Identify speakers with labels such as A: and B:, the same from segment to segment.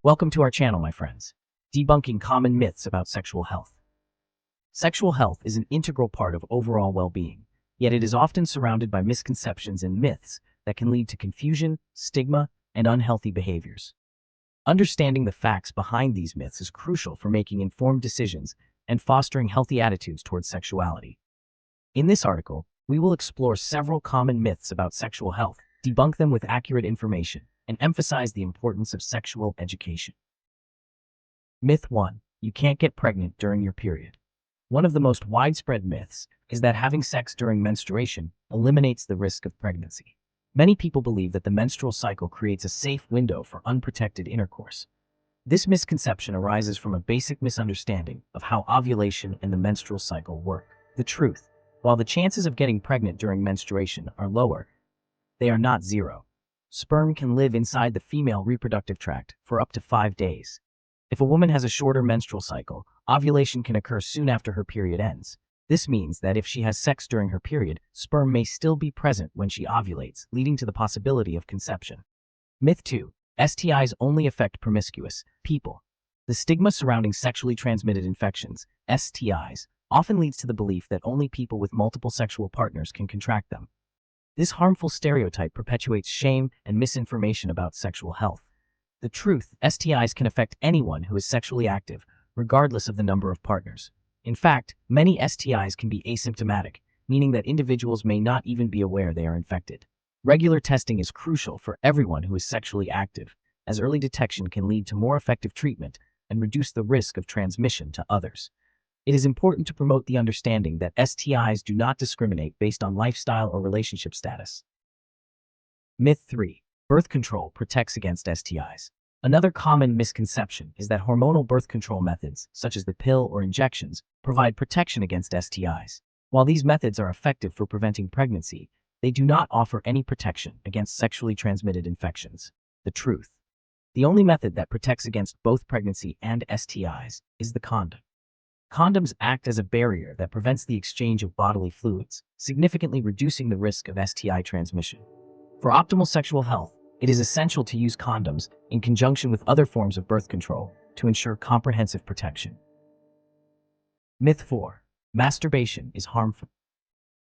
A: Welcome to our channel, my friends. Debunking common myths about sexual health. Sexual health is an integral part of overall well-being, yet it is often surrounded by misconceptions and myths that can lead to confusion, stigma, and unhealthy behaviors. Understanding the facts behind these myths is crucial for making informed decisions and fostering healthy attitudes towards sexuality. In this article, we will explore several common myths about sexual health, debunk them with accurate information, and emphasize the importance of sexual education. Myth 1. You can't get pregnant during your period. One of the most widespread myths is that having sex during menstruation eliminates the risk of pregnancy. Many people believe that the menstrual cycle creates a safe window for unprotected intercourse. This misconception arises from a basic misunderstanding of how ovulation and the menstrual cycle work. The truth: while the chances of getting pregnant during menstruation are lower, they are not zero. Sperm can live inside the female reproductive tract for up to 5 days. If a woman has a shorter menstrual cycle, ovulation can occur soon after her period ends. This means that if she has sex during her period, sperm may still be present when she ovulates, leading to the possibility of conception. Myth 2. STIs only affect promiscuous people. The stigma surrounding sexually transmitted infections, STIs, often leads to the belief that only people with multiple sexual partners can contract them. This harmful stereotype perpetuates shame and misinformation about sexual health. The truth: STIs can affect anyone who is sexually active, regardless of the number of partners. In fact, many STIs can be asymptomatic, meaning that individuals may not even be aware they are infected. Regular testing is crucial for everyone who is sexually active, as early detection can lead to more effective treatment and reduce the risk of transmission to others. It is important to promote the understanding that STIs do not discriminate based on lifestyle or relationship status. Myth 3. Birth control protects against STIs. Another common misconception is that hormonal birth control methods, such as the pill or injections, provide protection against STIs. While these methods are effective for preventing pregnancy, they do not offer any protection against sexually transmitted infections. The truth: the only method that protects against both pregnancy and STIs is the condom. Condoms act as a barrier that prevents the exchange of bodily fluids, significantly reducing the risk of STI transmission. For optimal sexual health, it is essential to use condoms in conjunction with other forms of birth control to ensure comprehensive protection. Myth 4. Masturbation is harmful.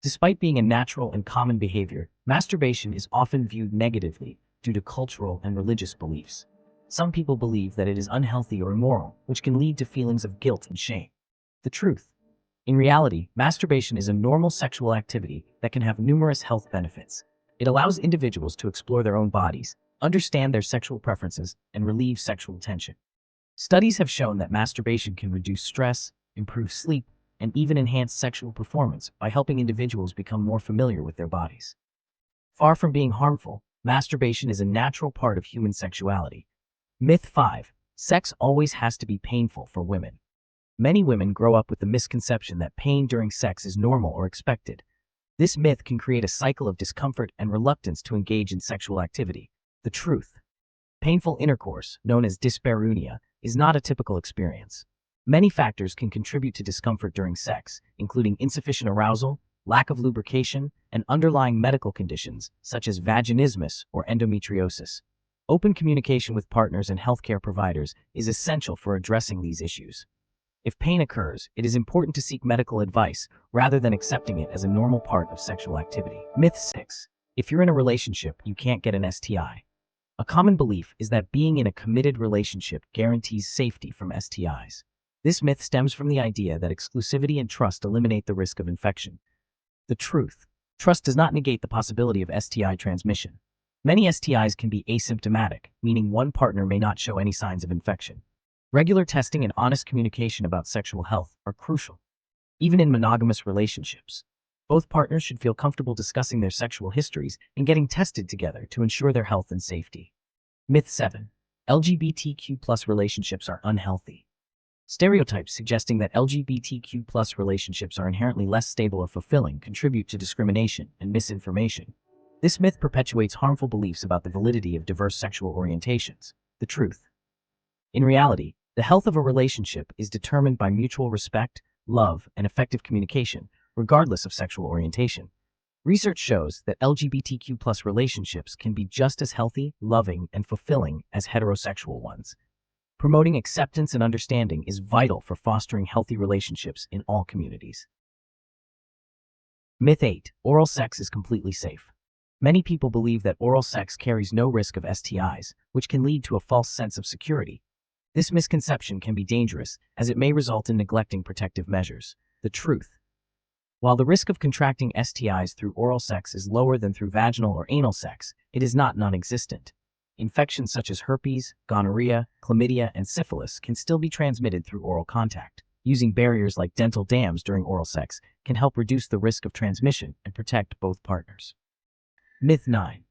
A: Despite being a natural and common behavior, masturbation is often viewed negatively due to cultural and religious beliefs. Some people believe that it is unhealthy or immoral, which can lead to feelings of guilt and shame. The truth: in reality, masturbation is a normal sexual activity that can have numerous health benefits. It allows individuals to explore their own bodies, understand their sexual preferences, and relieve sexual tension. Studies have shown that masturbation can reduce stress, improve sleep, and even enhance sexual performance by helping individuals become more familiar with their bodies. Far from being harmful, masturbation is a natural part of human sexuality. Myth 5. Sex always has to be painful for women. Many women grow up with the misconception that pain during sex is normal or expected. This myth can create a cycle of discomfort and reluctance to engage in sexual activity. The truth: painful intercourse, known as dyspareunia, is not a typical experience. Many factors can contribute to discomfort during sex, including insufficient arousal, lack of lubrication, and underlying medical conditions such as vaginismus or endometriosis. Open communication with partners and healthcare providers is essential for addressing these issues. If pain occurs, it is important to seek medical advice rather than accepting it as a normal part of sexual activity. Myth 6. If you're in a relationship, you can't get an STI. A common belief is that being in a committed relationship guarantees safety from STIs. This myth stems from the idea that exclusivity and trust eliminate the risk of infection. The truth: trust does not negate the possibility of STI transmission. Many STIs can be asymptomatic, meaning one partner may not show any signs of infection. Regular testing and honest communication about sexual health are crucial. Even in monogamous relationships, both partners should feel comfortable discussing their sexual histories and getting tested together to ensure their health and safety. Myth 7. LGBTQ+ relationships are unhealthy. Stereotypes suggesting that LGBTQ+ relationships are inherently less stable or fulfilling contribute to discrimination and misinformation. This myth perpetuates harmful beliefs about the validity of diverse sexual orientations. The truth: in reality, the health of a relationship is determined by mutual respect, love, and effective communication, regardless of sexual orientation. Research shows that LGBTQ+ relationships can be just as healthy, loving, and fulfilling as heterosexual ones. Promoting acceptance and understanding is vital for fostering healthy relationships in all communities. Myth 8. Oral sex is completely safe. Many people believe that oral sex carries no risk of STIs, which can lead to a false sense of security. This misconception can be dangerous, as it may result in neglecting protective measures. The truth. While the risk of contracting STIs through oral sex is lower than through vaginal or anal sex, it is not non-existent. Infections such as herpes, gonorrhea, chlamydia, and syphilis can still be transmitted through oral contact. Using barriers like dental dams during oral sex can help reduce the risk of transmission and protect both partners. Myth 9.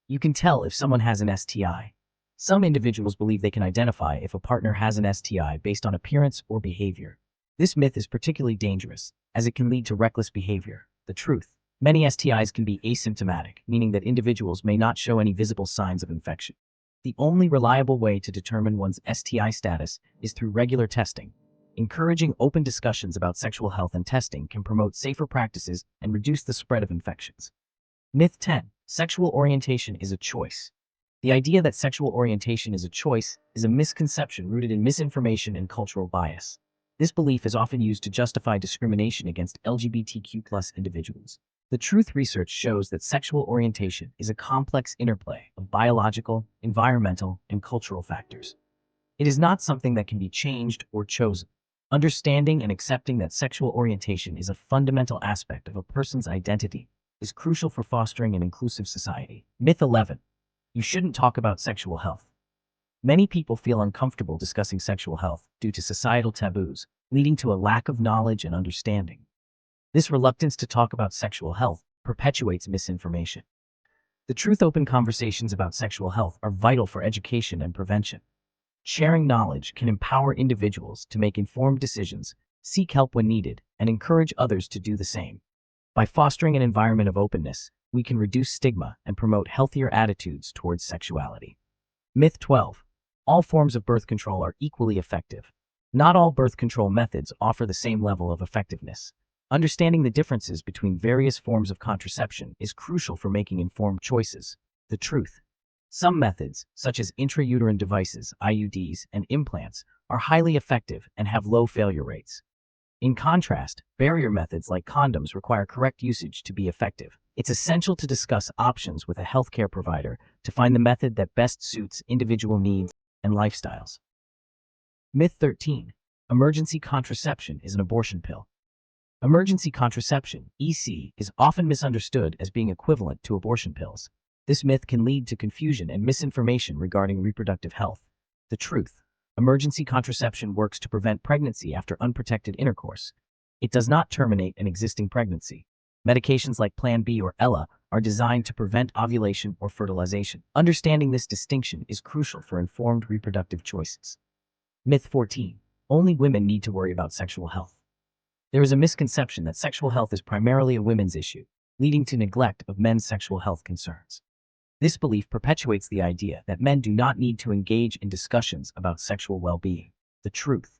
A: You can tell if someone has an STI. Some individuals believe they can identify if a partner has an STI based on appearance or behavior. This myth is particularly dangerous, as it can lead to reckless behavior. The truth. Many STIs can be asymptomatic, meaning that individuals may not show any visible signs of infection. The only reliable way to determine one's STI status is through regular testing. Encouraging open discussions about sexual health and testing can promote safer practices and reduce the spread of infections. Myth 10. Sexual orientation is a choice. The idea that sexual orientation is a choice is a misconception rooted in misinformation and cultural bias. This belief is often used to justify discrimination against LGBTQ+ individuals. The truth research shows that sexual orientation is a complex interplay of biological, environmental, and cultural factors. It is not something that can be changed or chosen. Understanding and accepting that sexual orientation is a fundamental aspect of a person's identity is crucial for fostering an inclusive society. Myth 11. You shouldn't talk about sexual health. Many people feel uncomfortable discussing sexual health due to societal taboos, leading to a lack of knowledge and understanding. This reluctance to talk about sexual health perpetuates misinformation. The truth-open conversations about sexual health are vital for education and prevention. Sharing knowledge can empower individuals to make informed decisions, seek help when needed, and encourage others to do the same. By fostering an environment of openness, we can reduce stigma and promote healthier attitudes towards sexuality. Myth 12. All forms of birth control are equally effective. Not all birth control methods offer the same level of effectiveness. Understanding the differences between various forms of contraception is crucial for making informed choices. The truth. Some methods, such as intrauterine devices, IUDs, and implants, are highly effective and have low failure rates. In contrast, barrier methods like condoms require correct usage to be effective. It's essential to discuss options with a healthcare provider to find the method that best suits individual needs and lifestyles. Myth 13. Emergency contraception is an abortion pill. Emergency contraception, EC, is often misunderstood as being equivalent to abortion pills. This myth can lead to confusion and misinformation regarding reproductive health. The truth. Emergency contraception works to prevent pregnancy after unprotected intercourse. It does not terminate an existing pregnancy. Medications like Plan B or Ella are designed to prevent ovulation or fertilization. Understanding this distinction is crucial for informed reproductive choices. Myth 14. Only women need to worry about sexual health. There is a misconception that sexual health is primarily a women's issue, leading to neglect of men's sexual health concerns. This belief perpetuates the idea that men do not need to engage in discussions about sexual well-being. The truth.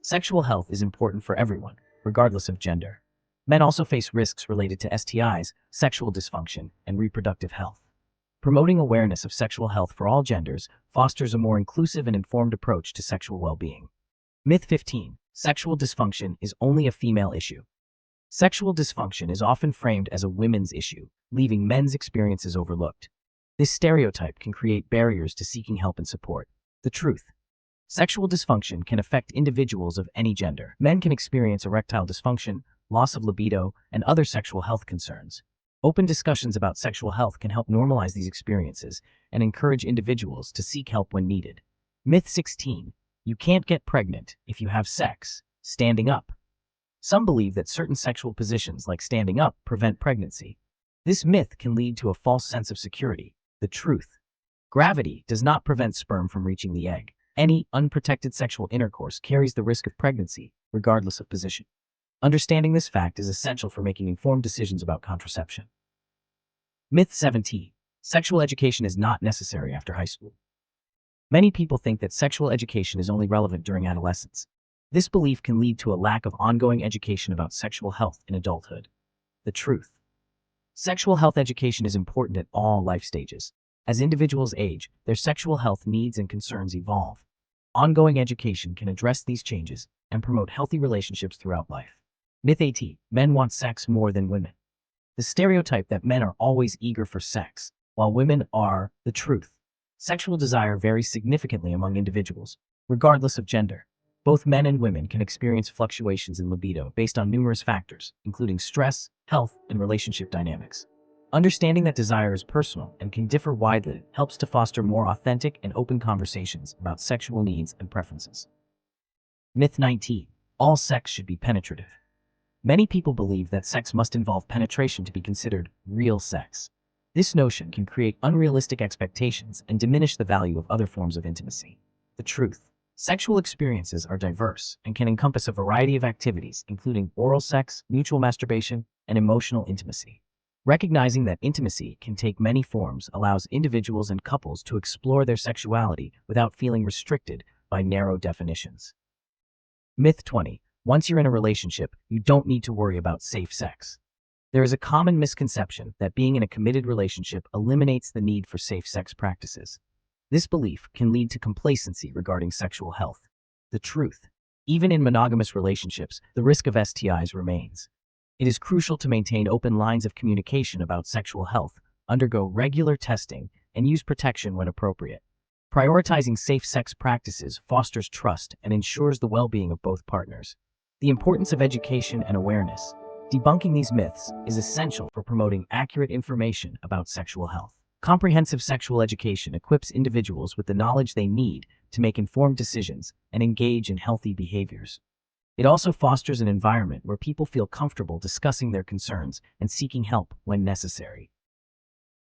A: Sexual health is important for everyone, regardless of gender. Men also face risks related to STIs, sexual dysfunction, and reproductive health. Promoting awareness of sexual health for all genders fosters a more inclusive and informed approach to sexual well-being. Myth 15. Sexual dysfunction is only a female issue. Sexual dysfunction is often framed as a women's issue, leaving men's experiences overlooked. This stereotype can create barriers to seeking help and support. The truth. Sexual dysfunction can affect individuals of any gender. Men can experience erectile dysfunction, loss of libido, and other sexual health concerns. Open discussions about sexual health can help normalize these experiences and encourage individuals to seek help when needed. Myth 16. You can't get pregnant if you have sex standing up. Some believe that certain sexual positions like standing up prevent pregnancy. This myth can lead to a false sense of security. The truth. Gravity does not prevent sperm from reaching the egg. Any unprotected sexual intercourse carries the risk of pregnancy, regardless of position. Understanding this fact is essential for making informed decisions about contraception. Myth 17. Sexual education is not necessary after high school. Many people think that sexual education is only relevant during adolescence. This belief can lead to a lack of ongoing education about sexual health in adulthood. The truth. Sexual health education is important at all life stages. As individuals age, their sexual health needs and concerns evolve. Ongoing education can address these changes and promote healthy relationships throughout life. Myth 18. Men want sex more than women. The stereotype that men are always eager for sex, while women are the truth. Sexual desire varies significantly among individuals, regardless of gender. Both men and women can experience fluctuations in libido based on numerous factors, including stress, health, and relationship dynamics. Understanding that desire is personal and can differ widely helps to foster more authentic and open conversations about sexual needs and preferences. Myth 19. All sex should be penetrative. Many people believe that sex must involve penetration to be considered real sex. This notion can create unrealistic expectations and diminish the value of other forms of intimacy. The truth. Sexual experiences are diverse and can encompass a variety of activities, including oral sex, mutual masturbation, and emotional intimacy. Recognizing that intimacy can take many forms allows individuals and couples to explore their sexuality without feeling restricted by narrow definitions. Myth 20. Once you're in a relationship, you don't need to worry about safe sex. There is a common misconception that being in a committed relationship eliminates the need for safe sex practices. This belief can lead to complacency regarding sexual health. The truth. Even in monogamous relationships, the risk of STIs remains. It is crucial to maintain open lines of communication about sexual health, undergo regular testing, and use protection when appropriate. Prioritizing safe sex practices fosters trust and ensures the well-being of both partners. The importance of education and awareness. Debunking these myths is essential for promoting accurate information about sexual health. Comprehensive sexual education equips individuals with the knowledge they need to make informed decisions and engage in healthy behaviors. It also fosters an environment where people feel comfortable discussing their concerns and seeking help when necessary.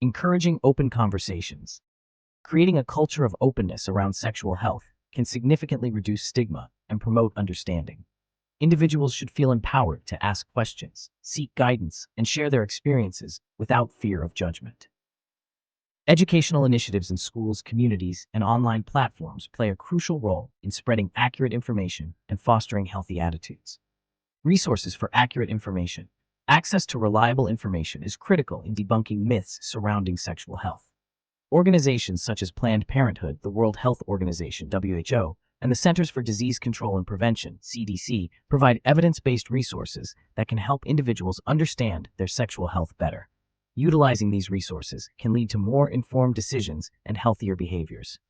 A: Encouraging open conversations. Creating a culture of openness around sexual health can significantly reduce stigma and promote understanding. Individuals should feel empowered to ask questions, seek guidance, and share their experiences without fear of judgment. Educational initiatives in schools, communities, and online platforms play a crucial role in spreading accurate information and fostering healthy attitudes. Resources for accurate information. Access to reliable information is critical in debunking myths surrounding sexual health. Organizations such as Planned Parenthood, the World Health Organization (WHO), and the Centers for Disease Control and Prevention (CDC) provide evidence-based resources that can help individuals understand their sexual health better. Utilizing these resources can lead to more informed decisions and healthier behaviors.